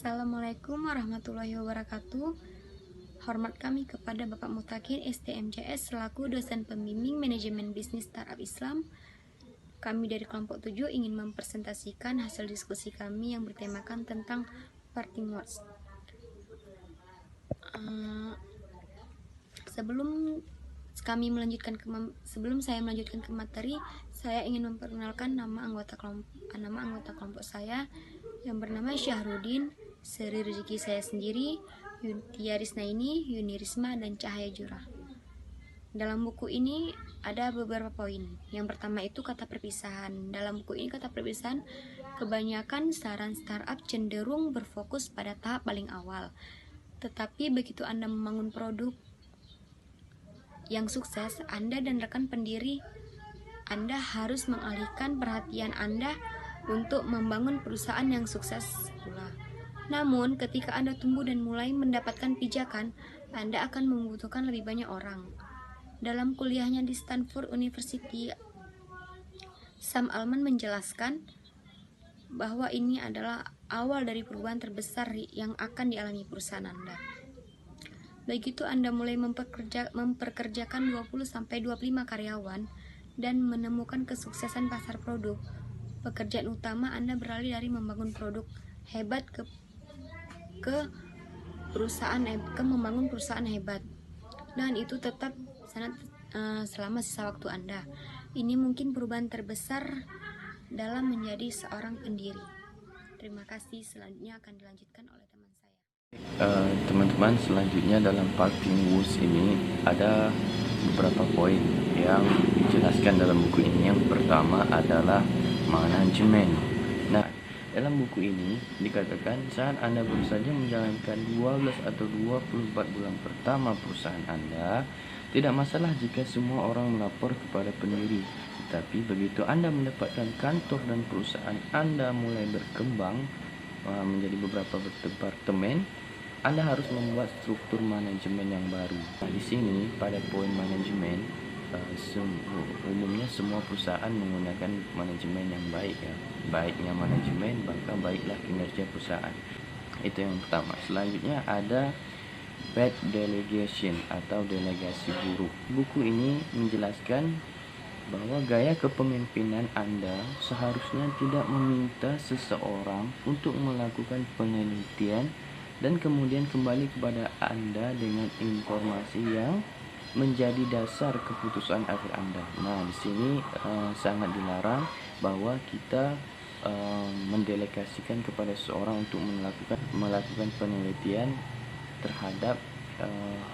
Assalamualaikum warahmatullahi wabarakatuh. Hormat kami kepada Bapak Mutakin STMCS selaku dosen pembimbing manajemen bisnis startup Islam. Kami dari kelompok 7 ingin mempresentasikan hasil diskusi kami yang bertemakan tentang parting words. Sebelum saya melanjutkan ke materi, saya ingin memperkenalkan nama anggota kelompok saya yang bernama Syahrudin, Seri Rezeki saya sendiri, Tia Risnaini, Yuni Risma, dan Cahaya Jurah. Dalam buku ini ada beberapa poin. Yang pertama itu kata perpisahan. Dalam buku ini kata perpisahan, kebanyakan saran startup cenderung berfokus pada tahap paling awal. Tetapi begitu Anda membangun produk yang sukses, Anda dan rekan pendiri Anda harus mengalihkan perhatian Anda untuk membangun perusahaan yang sukses pula. Namun, ketika Anda tumbuh dan mulai mendapatkan pijakan, Anda akan membutuhkan lebih banyak orang. Dalam kuliahnya di Stanford University, Sam Altman menjelaskan bahwa ini adalah awal dari perubahan terbesar yang akan dialami perusahaan Anda. Begitu Anda mulai memperkerjakan 20-25 karyawan dan menemukan kesuksesan pasar produk, pekerjaan utama Anda beralih dari membangun produk hebat ke membangun perusahaan hebat, dan itu tetap selama sisa waktu Anda. Ini mungkin perubahan terbesar dalam menjadi seorang pendiri. Terima kasih. Selanjutnya akan dilanjutkan oleh teman saya. Teman-teman, selanjutnya dalam parting words ini ada beberapa poin yang dijelaskan dalam buku ini. Yang pertama adalah manajemen. Nah, dalam buku ini dikatakan saat Anda baru saja menjalankan 12 atau 24 bulan pertama perusahaan Anda, tidak masalah jika semua orang melapor kepada pendiri. Tetapi begitu Anda mendapatkan kantor dan perusahaan Anda mulai berkembang menjadi beberapa departemen, Anda harus membuat struktur manajemen yang baru. Nah, di sini pada poin manajemen, umumnya semua perusahaan menggunakan manajemen yang baik ya. Baiknya manajemen, maka baiklah kinerja perusahaan. Itu yang pertama. Selanjutnya ada bad delegation atau delegasi buruk. Buku ini menjelaskan bahwa gaya kepemimpinan Anda seharusnya tidak meminta seseorang untuk melakukan penelitian dan kemudian kembali kepada Anda dengan informasi yang menjadi dasar keputusan akhir Anda. Nah, di sini sangat dilarang bahwa kita mendelegasikan kepada seseorang untuk melakukan penelitian terhadap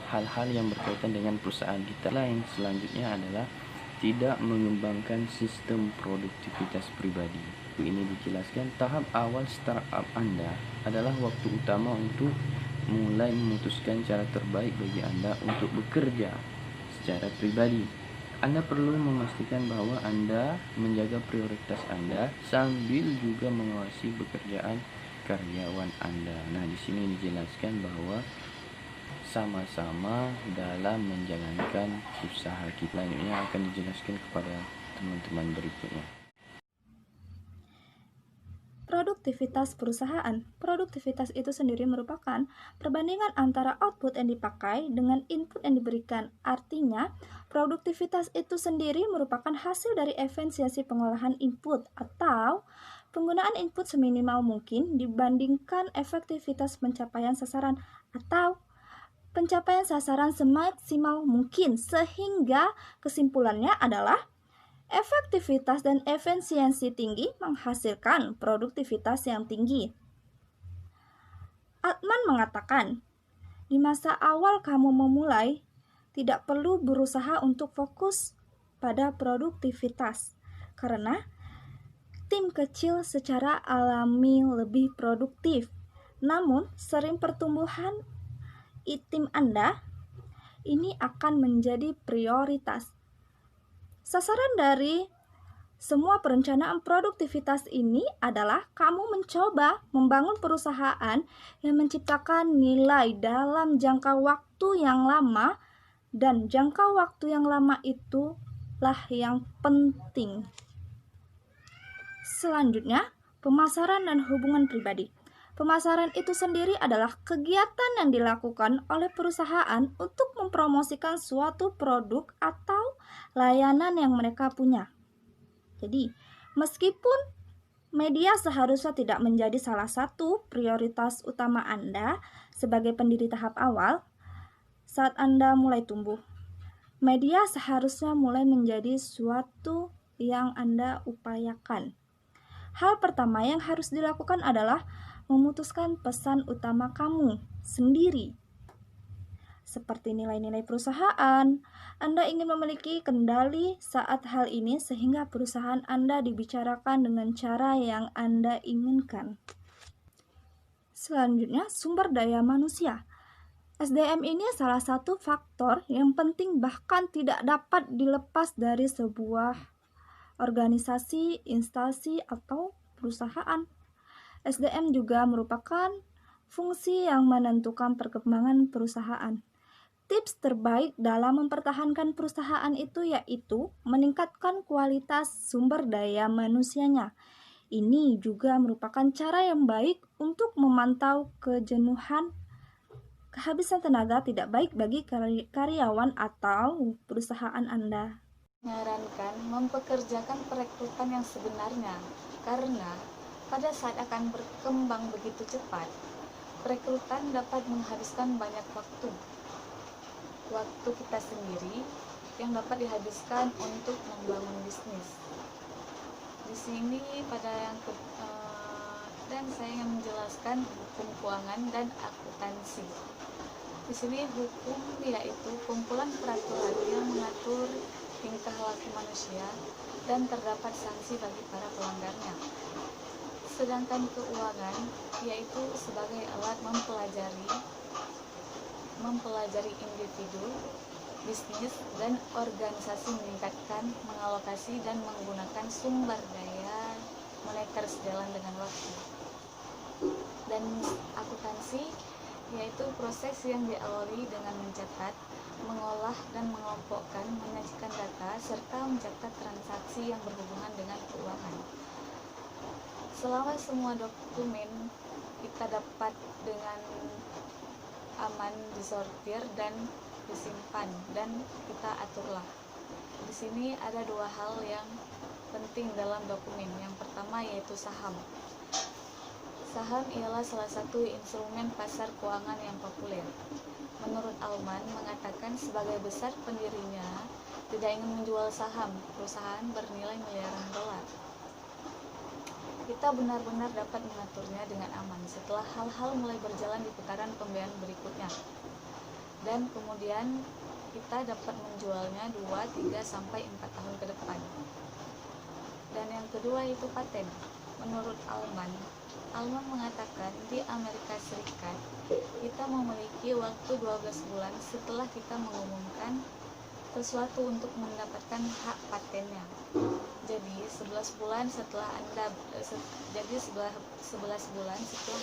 hal-hal yang berkaitan dengan perusahaan kita. Yang selanjutnya adalah tidak mengembangkan sistem produktivitas pribadi. Ini dijelaskan tahap awal startup Anda adalah waktu utama untuk mulai memutuskan cara terbaik bagi Anda untuk bekerja secara pribadi. Anda perlu memastikan bahwa Anda menjaga prioritas Anda sambil juga mengawasi pekerjaan karyawan Anda. Nah, di sini dijelaskan bahwa sama-sama dalam menjalankan usaha kita. Ini akan dijelaskan kepada teman-teman berikutnya. Produktivitas perusahaan. Produktivitas itu sendiri merupakan perbandingan antara output yang dipakai dengan input yang diberikan. Artinya, produktivitas itu sendiri merupakan hasil dari efisiensi pengolahan input atau penggunaan input seminimal mungkin dibandingkan efektivitas pencapaian sasaran atau pencapaian sasaran semaksimal mungkin, sehingga kesimpulannya adalah efektivitas dan efisiensi tinggi menghasilkan produktivitas yang tinggi. Altman mengatakan, di masa awal kamu memulai, tidak perlu berusaha untuk fokus pada produktivitas, karena tim kecil secara alami lebih produktif. Namun, sering pertumbuhan tim Anda ini akan menjadi prioritas. Sasaran dari semua perencanaan produktivitas ini adalah kamu mencoba membangun perusahaan yang menciptakan nilai dalam jangka waktu yang lama, dan jangka waktu yang lama itulah yang penting. Selanjutnya, pemasaran dan hubungan pribadi. Pemasaran itu sendiri adalah kegiatan yang dilakukan oleh perusahaan untuk mempromosikan suatu produk atau layanan yang mereka punya. Jadi, meskipun media seharusnya tidak menjadi salah satu prioritas utama Anda sebagai pendiri tahap awal saat Anda mulai tumbuh, media seharusnya mulai menjadi suatu yang Anda upayakan. Hal pertama yang harus dilakukan adalah memutuskan pesan utama kamu sendiri. Seperti nilai-nilai perusahaan, Anda ingin memiliki kendali saat hal ini sehingga perusahaan Anda dibicarakan dengan cara yang Anda inginkan. Selanjutnya, sumber daya manusia. SDM ini salah satu faktor yang penting bahkan tidak dapat dilepas dari sebuah organisasi, instansi, atau perusahaan. SDM juga merupakan fungsi yang menentukan perkembangan perusahaan. Tips terbaik dalam mempertahankan perusahaan itu yaitu meningkatkan kualitas sumber daya manusianya. Ini juga merupakan cara yang baik untuk memantau kejenuhan. Kehabisan tenaga tidak baik bagi karyawan atau perusahaan Anda. Menyarankan mempekerjakan perekrutan yang sebenarnya, karena pada saat akan berkembang begitu cepat, perekrutan dapat menghabiskan banyak waktu kita sendiri yang dapat dihabiskan untuk membangun bisnis. Di sini dan saya ingin menjelaskan hukum keuangan dan akuntansi. Di sini hukum yaitu kumpulan peraturan yang mengatur tingkah laku manusia dan terdapat sanksi bagi para pelanggarnya. Sedangkan keuangan yaitu sebagai alat mempelajari individu, bisnis, dan organisasi meningkatkan, mengalokasi, dan menggunakan sumber daya moneter sejalan dengan waktu. Dan akuntansi yaitu proses yang diawali dengan mencatat, mengolah dan mengelompokkan, menyajikan data, serta mencatat transaksi yang berhubungan dengan keuangan. Selama semua dokumen kita dapat dengan aman disortir dan disimpan dan kita aturlah. Di sini ada dua hal yang penting dalam dokumen. Yang pertama yaitu saham. Saham ialah salah satu instrumen pasar keuangan yang populer. Menurut Alman mengatakan sebagai besar pendirinya tidak ingin menjual saham perusahaan bernilai miliaran dolar. Kita benar-benar dapat mengaturnya dengan aman setelah hal-hal mulai berjalan di putaran pembayaran berikutnya. Dan kemudian kita dapat menjualnya 2, 3, sampai 4 tahun ke depan. Dan yang kedua itu paten. Menurut Alman mengatakan di Amerika Serikat kita memiliki waktu 12 bulan setelah kita mengumumkan sesuatu untuk mendapatkan hak patennya. Jadi 11 bulan setelah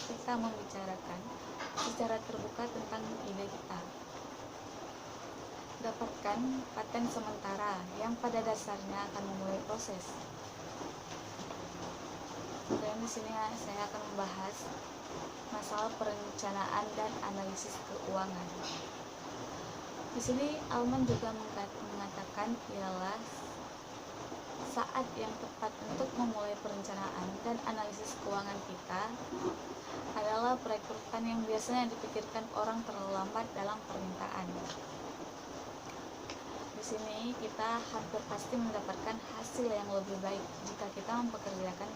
kita membicarakan secara terbuka tentang ide kita, dapatkan paten sementara yang pada dasarnya akan memulai proses. Dan di sini saya akan membahas masalah perencanaan dan analisis keuangan. Di sini Alman juga mengatakan ialah saat yang tepat untuk memulai perencanaan dan analisis keuangan kita adalah perekrutan yang biasanya dipikirkan orang terlalu lambat dalam permintaan. Di sini kita hampir pasti mendapatkan hasil yang lebih baik jika kita mempekerjakan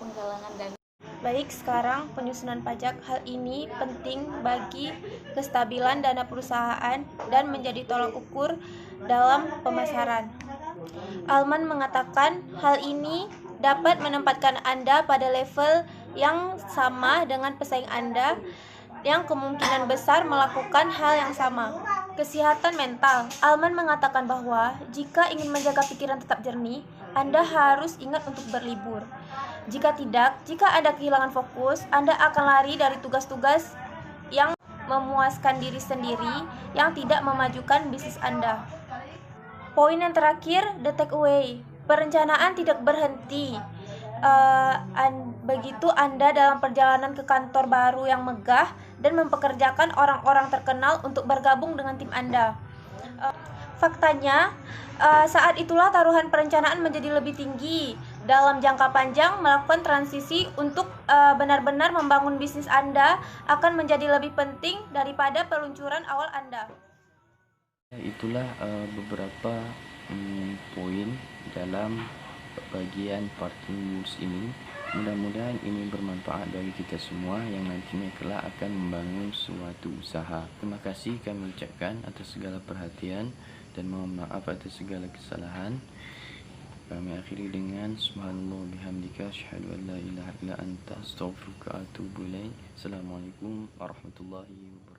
penggalangan dana. Baik, sekarang penyusunan pajak. Hal ini penting bagi kestabilan dana perusahaan dan menjadi tolak ukur dalam pemasaran. Alman mengatakan hal ini dapat menempatkan Anda pada level yang sama dengan pesaing Anda yang kemungkinan besar melakukan hal yang sama. Kesehatan mental. Alman mengatakan bahwa jika ingin menjaga pikiran tetap jernih, Anda harus ingat untuk berlibur. Jika tidak, jika Anda kehilangan fokus, Anda akan lari dari tugas-tugas yang memuaskan diri sendiri yang tidak memajukan bisnis Anda. Poin yang terakhir, the takeaway. Perencanaan tidak berhenti begitu Anda dalam perjalanan ke kantor baru yang megah dan mempekerjakan orang-orang terkenal untuk bergabung dengan tim Anda. Faktanya, saat itulah taruhan perencanaan menjadi lebih tinggi. Dalam jangka panjang, melakukan transisi untuk benar-benar membangun bisnis Anda akan menjadi lebih penting daripada peluncuran awal Anda. Itulah beberapa poin dalam bagian parting words ini. Mudah-mudahan ini bermanfaat bagi kita semua yang nantinya kelak akan membangun suatu usaha. Terima kasih kami ucapkan atas segala perhatian dan mohon maaf atas segala kesalahan. Kami akhiri dengan subhanallah bihamdika asyhadu an la ilaha illa anta astaghfiruka wa atubu ilaik. Assalamualaikum warahmatullahi wabarakatuh.